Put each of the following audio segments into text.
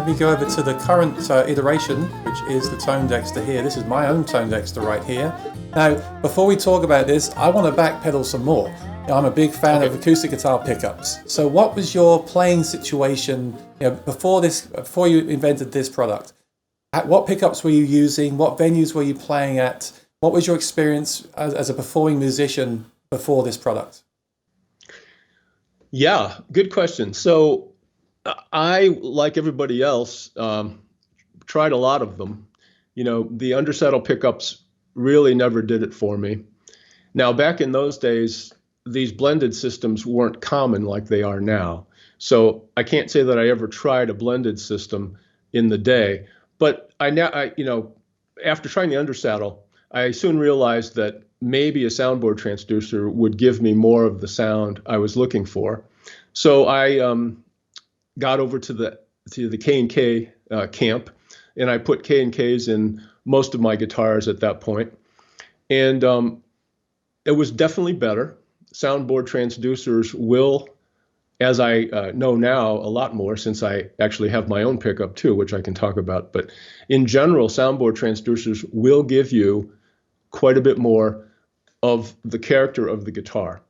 me go over to the current iteration, which is the ToneDexter here. This is my own ToneDexter right here. Now, before we talk about this, I want to backpedal some more. I'm a big fan of acoustic guitar pickups. So what was your playing situation before you invented this product? What pickups were you using? What venues were you playing at? What was your experience as a performing musician before this product? Yeah, good question. So I, like everybody else, tried a lot of them. The undersaddle pickups really never did it for me. Now, back in those days, these blended systems weren't common like they are now. So I can't say that I ever tried a blended system in the day. But after trying the undersaddle, I soon realized that maybe a soundboard transducer would give me more of the sound I was looking for. So I got over to the K&K camp, and I put K&Ks in most of my guitars at that point. And it was definitely better. Soundboard transducers will, as I know now a lot more since I actually have my own pickup too, which I can talk about. But in general, soundboard transducers will give you quite a bit more of the character of the guitar.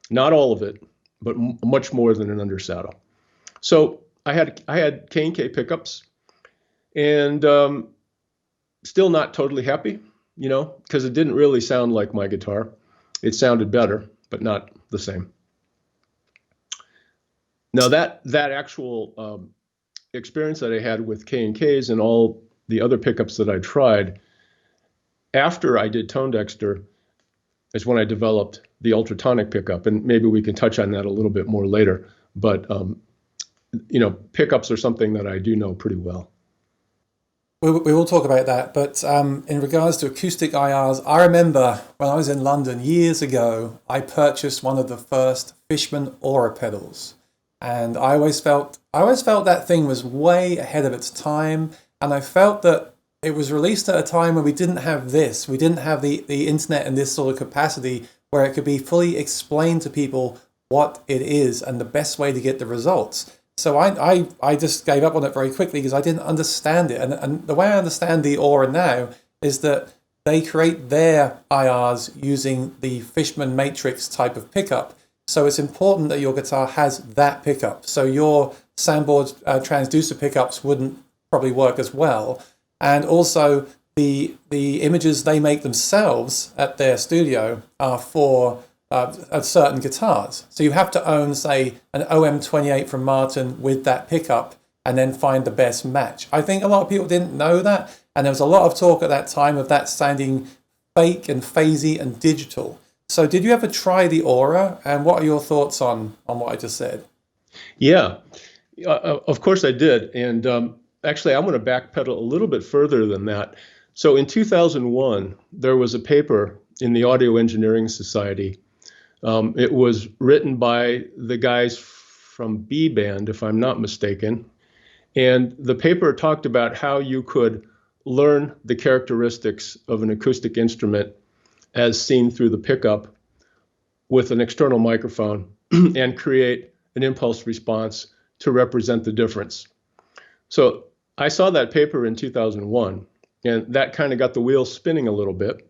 Not all of it, but much more than an undersaddle. So I had K&K pickups, and still not totally happy, because it didn't really sound like my guitar. It sounded better, but not the same. Now that actual experience that I had with K&Ks and all the other pickups that I tried, after I did ToneDexter, is when I developed the ultratonic pickup, and maybe we can touch on that a little bit more later. But pickups are something that I do know pretty well. We will talk about that, but in regards to acoustic IRs, I remember when I was in London years ago, I purchased one of the first Fishman Aura pedals, and I always felt that thing was way ahead of its time, and I felt that it was released at a time when we didn't have this. We didn't have the internet in this sort of capacity where it could be fully explained to people what it is and the best way to get the results. So I just gave up on it very quickly because I didn't understand it. And the way I understand the Aura now is that they create their IRs using the Fishman matrix type of pickup. So it's important that your guitar has that pickup. So your soundboard transducer pickups wouldn't probably work as well. And also the images they make themselves at their studio are for certain guitars. So you have to own, say, an OM28 from Martin with that pickup and then find the best match. I think a lot of people didn't know that, and there was a lot of talk at that time of that sounding fake and phasey and digital. So did you ever try the Aura, and what are your thoughts on what I just said? Yeah, of course I did. And actually, I'm going to backpedal a little bit further than that. So in 2001, there was a paper in the Audio Engineering Society. It was written by the guys from B Band, if I'm not mistaken. And the paper talked about how you could learn the characteristics of an acoustic instrument as seen through the pickup with an external microphone and create an impulse response to represent the difference. So I saw that paper in 2001, and that kind of got the wheels spinning a little bit.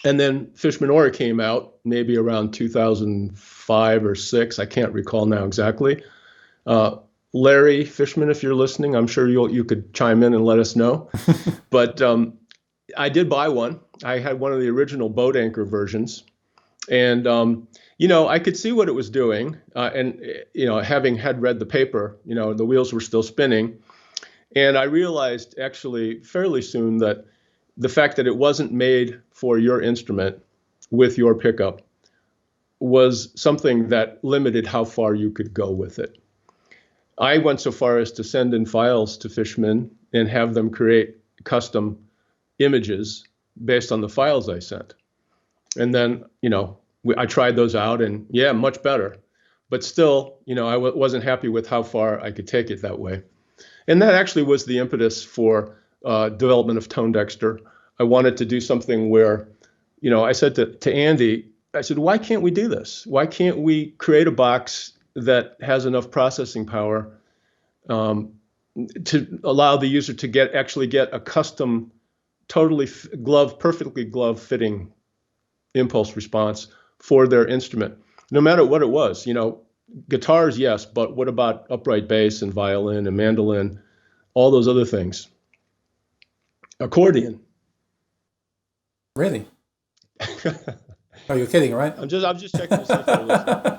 And then Fishman Aura came out maybe around 2005 or 6. I can't recall now exactly. Larry Fishman, if you're listening, I'm sure you could chime in and let us know. But I did buy one. I had one of the original boat anchor versions. And, I could see what it was doing. And having had read the paper, the wheels were still spinning. And I realized actually fairly soon that the fact that it wasn't made for your instrument with your pickup was something that limited how far you could go with it. I went so far as to send in files to Fishman and have them create custom images based on the files I sent. And then, I tried those out, and yeah, much better. But still, I wasn't happy with how far I could take it that way. And that actually was the impetus for development of ToneDexter. I wanted to do something where, I said to Andy, I said, why can't we do this? Why can't we create a box that has enough processing power to allow the user to actually get a custom, perfectly glove fitting impulse response for their instrument, no matter what it was. Guitars, yes, but what about upright bass and violin and mandolin, all those other things? Accordion. Really? Oh, you're kidding, right? I'm just checking to see if they're listening.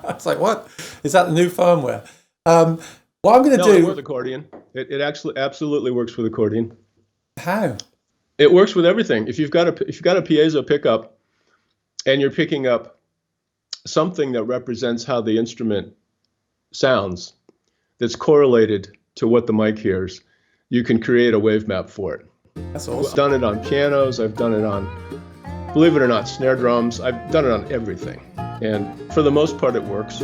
It's like, what? Is that the new firmware? What I'm going to do... No, with accordion. It actually absolutely works with accordion. How? It works with everything. If you've got a piezo pickup and you're picking up something that represents how the instrument sounds, that's correlated to what the mic hears, you can create a wave map for it. That's awesome. I've done it on pianos. I've done it on, believe it or not, snare drums. I've done it on everything. And for the most part, it works.